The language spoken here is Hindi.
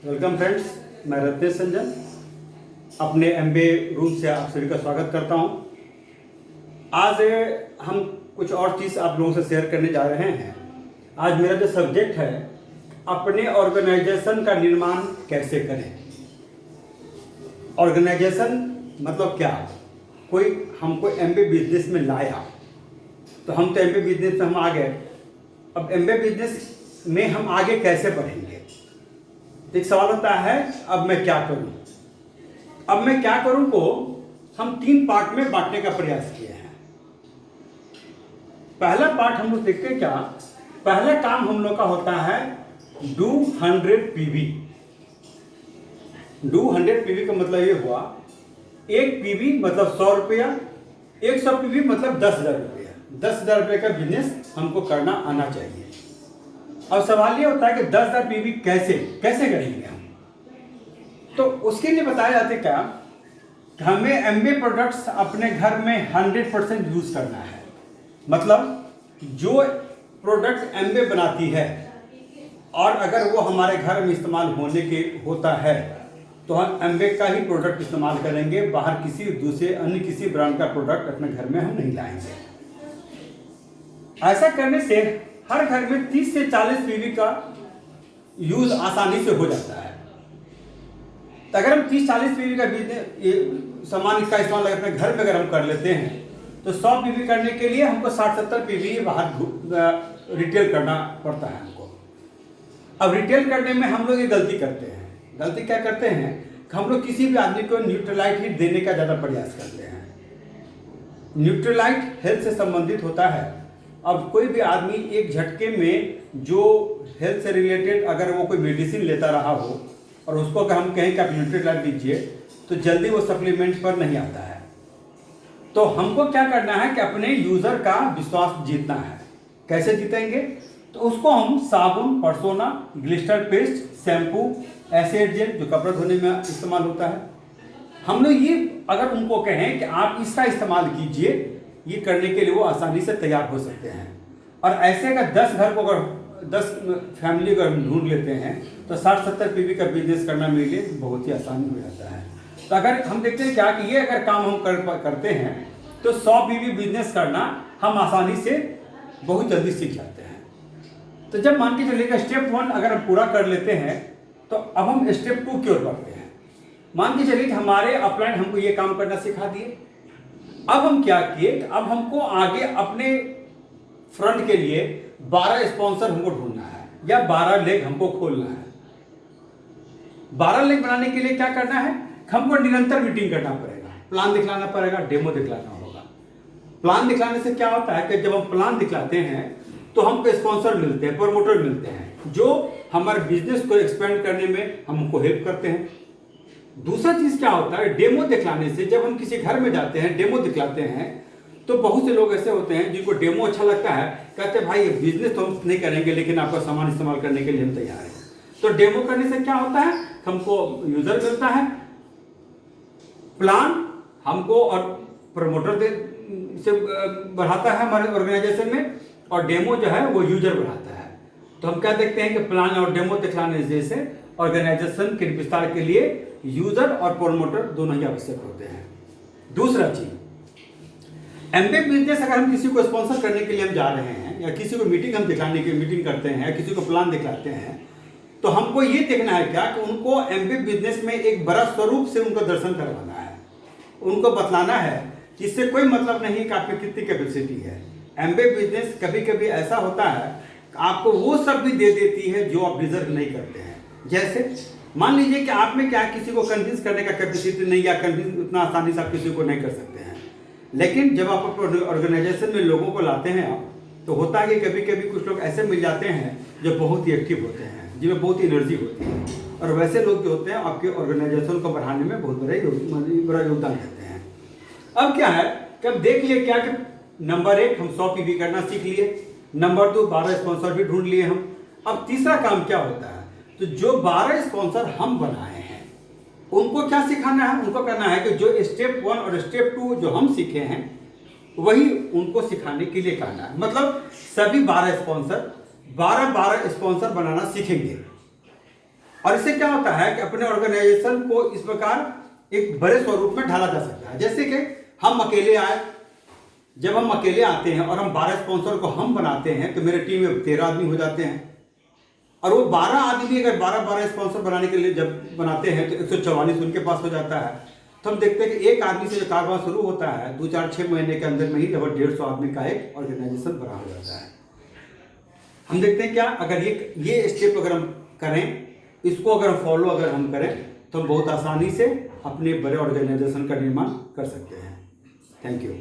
वेलकम फ्रेंड्स, मैं रत्नेश संजन अपने एमबीए रूम से आप सभी का स्वागत करता हूं। आज हम कुछ और चीज़ आप लोगों से शेयर करने जा रहे हैं। आज मेरा जो सब्जेक्ट है, अपने ऑर्गेनाइजेशन का निर्माण कैसे करें। ऑर्गेनाइजेशन मतलब क्या? कोई हमको एमबीए बिजनेस में लाया तो हम तो एमबीए बिजनेस में हम आ गए। अब एमबीए बिजनेस में हम आगे कैसे बढ़ेंगे? एक सवाल होता है, अब मैं क्या करूं? अब मैं क्या करूं को हम 3 पार्ट में बांटने का प्रयास किए हैं। पहला पार्ट हम लोग देखते हैं क्या। पहला काम हम लोग का होता है डू 100 पीवी। डू 100 पीवी का मतलब ये हुआ, 1 पीवी मतलब 100 रुपया, 100 पीवी मतलब 10,000 रुपया। 10,000 रुपये का बिजनेस हमको करना आना चाहिए। अब सवाल ये होता है कि 10,000 पीवी कैसे करेंगे हम? तो उसके लिए बताया जाता है क्या कि हमें एमबीए प्रोडक्ट्स अपने घर में 100% यूज करना है। मतलब जो प्रोडक्ट एमबीए बनाती है और अगर वो हमारे घर में इस्तेमाल होता है तो हम एमबीए का ही प्रोडक्ट इस्तेमाल करेंगे। बाहर किसी दूसरे अन्य किसी ब्रांड का प्रोडक्ट अपने घर में हम नहीं लाएंगे। ऐसा करने से हर घर में 30 से 40 पीवी का यूज आसानी से हो जाता है। तो अगर हम 30-40 पीवी का सामान का इस्तेमाल अपने घर में अगर हम कर लेते हैं तो 100 पीवी करने के लिए हमको 60-70 पीवी बाहर रिटेल करना पड़ता है हमको। अब रिटेल करने में हम लोग ये गलती करते हैं। गलती क्या करते हैं कि हम लोग किसी भी आदमी को न्यूट्रलाइट ही देने का ज़्यादा प्रयास करते हैं। न्यूट्रलाइट हेल्थ से संबंधित होता है। अब कोई भी आदमी एक झटके में जो हेल्थ से रिलेटेड अगर वो कोई मेडिसिन लेता रहा हो और उसको अगर हम कहें कि आप न्यूट्रीलाइट लीजिए तो जल्दी वो सप्लीमेंट पर नहीं आता है। तो हमको क्या करना है कि अपने यूजर का विश्वास जीतना है। कैसे जीतेंगे? तो उसको हम साबुन, परसोना, Glister paste, shampoo, acid gel जो कपड़ा धोने में इस्तेमाल होता है, हम लोग ये अगर उनको कहें कि आप इसका इस्तेमाल कीजिए, ये करने के लिए वो आसानी से तैयार हो सकते हैं। और ऐसे अगर 10 घर को अगर 10 फैमिली को ढूंढ लेते हैं तो 60-70 पीवी का बिजनेस करना मेरे लिए बहुत ही आसानी हो जाता है। तो अगर हम देखते हैं क्या कि ये अगर काम हम करते हैं तो 100 पीवी बिजनेस करना हम आसानी से बहुत जल्दी सीख जाते हैं। तो जब मान के चलिए स्टेप 1 अगर हम पूरा कर लेते हैं तो अब हम स्टेप 2 की ओर बढ़ते हैं। मान के चलिए कि हमारे अपलाइन हमको ये काम करना सिखा दिए। अब हम क्या किए, अब हमको आगे अपने फ्रंट के लिए 12 स्पॉन्सर हमको ढूंढना है या 12 लेग हमको खोलना है। 12 लेग बनाने के लिए क्या करना है, हमको निरंतर मीटिंग करना पड़ेगा, प्लान दिखलाना पड़ेगा, डेमो दिखलाना होगा। प्लान दिखलाने से क्या होता है कि जब हम प्लान दिखलाते हैं तो हमको स्पॉन्सर मिलते हैं, प्रमोटर मिलते हैं जो हमारे बिजनेस को एक्सपेंड करने में हमको हेल्प करते हैं। दूसरा चीज क्या होता है, डेमो दिखलाने से जब हम किसी घर में जाते हैं, डेमो दिखलाते हैं तो बहुत से लोग ऐसे होते हैं जिनको डेमो अच्छा लगता है, कहते हैं भाई ये बिजनेस तो हम नहीं करेंगे लेकिन आपका सामान इस्तेमाल करने के लिए हम तैयार हैं। तो डेमो करने से क्या होता है, हमको यूजर मिलता है, प्लान हमको और प्रमोटर से बढ़ाता है हमारे ऑर्गेनाइजेशन में, और डेमो जो है वो यूजर बढ़ाता है। तो हम क्या देखते हैं कि प्लान और डेमो दिखलाने जैसे ऑर्गेनाइजेशन के विस्तार के लिए यूजर और प्रमोटर दोनों ही आवश्यक होते हैं। दूसरा चीज, एमबीए बिजनेस अगर हम किसी को स्पॉन्सर करने के लिए हम जा रहे हैं या किसी को मीटिंग हम दिखाने की मीटिंग करते हैं, किसी को प्लान दिखलाते हैं, तो हमको ये देखना है क्या कि उनको एमबीए बिजनेस में एक बड़ा स्वरूप से उनको दर्शन करवाना है। उनको बतलाना है कि इससे कोई मतलब नहीं कि आपकी कितनी कैपेसिटी है। एमबीए बिजनेस कभी कभी ऐसा होता है कि आपको वो सब भी दे देती है जो आप डिजर्व नहीं करते हैं। जैसे मान लीजिए कि आप में क्या किसी को कन्विंस करने का कैपेसिटी नहीं, या कन्विंस उतना आसानी से आप किसी को नहीं कर सकते हैं। लेकिन जब आप ऑर्गेनाइजेशन में लोगों को लाते हैं आप, तो होता है कि कभी कभी कुछ लोग ऐसे मिल जाते हैं जो बहुत ही एक्टिव होते हैं, जिनमें बहुत ही एनर्जी होती है, और वैसे लोग जो होते हैं आपके ऑर्गेनाइजेशन को बढ़ाने में बहुत बड़ा योगदान देते हैं। अब क्या है कि अब देख लिए क्या कि नंबर 1 हम 100 पीवी करना सीख लिए, नंबर 2 12 स्पॉन्सर भी ढूंढ लिए हम। अब तीसरा काम क्या होता है, तो जो 12 स्पॉन्सर हम बनाए हैं उनको क्या सिखाना है, उनको करना है कि जो स्टेप 1 और स्टेप 2 जो हम सीखे हैं वही उनको सिखाने के लिए कहना है। मतलब सभी 12 स्पॉन्सर 12 स्पॉन्सर बनाना सीखेंगे। और इससे क्या होता है कि अपने ऑर्गेनाइजेशन को इस प्रकार एक बड़े स्वरूप में ढाला जा सकता है। जैसे कि हम अकेले आए, जब हम अकेले आते हैं और हम 12 स्पॉन्सर को हम बनाते हैं तो मेरे टीम में 13 आदमी हो जाते हैं, और वो 12 आदमी अगर 12 स्पॉन्सर बनाने के लिए जब बनाते हैं तो 144 उनके पास हो जाता है। तो हम देखते हैं कि एक आदमी से जो कारोबार शुरू होता है 2-4-6 महीने के अंदर में ही लगभग 150 आदमी का एक ऑर्गेनाइजेशन बना हो जाता है। हम देखते हैं क्या, अगर ये स्टेप अगर हम करें, इसको अगर फॉलो अगर हम करें तो हम बहुत आसानी से अपने बड़े ऑर्गेनाइजेशन का निर्माण कर सकते हैं। Thank you.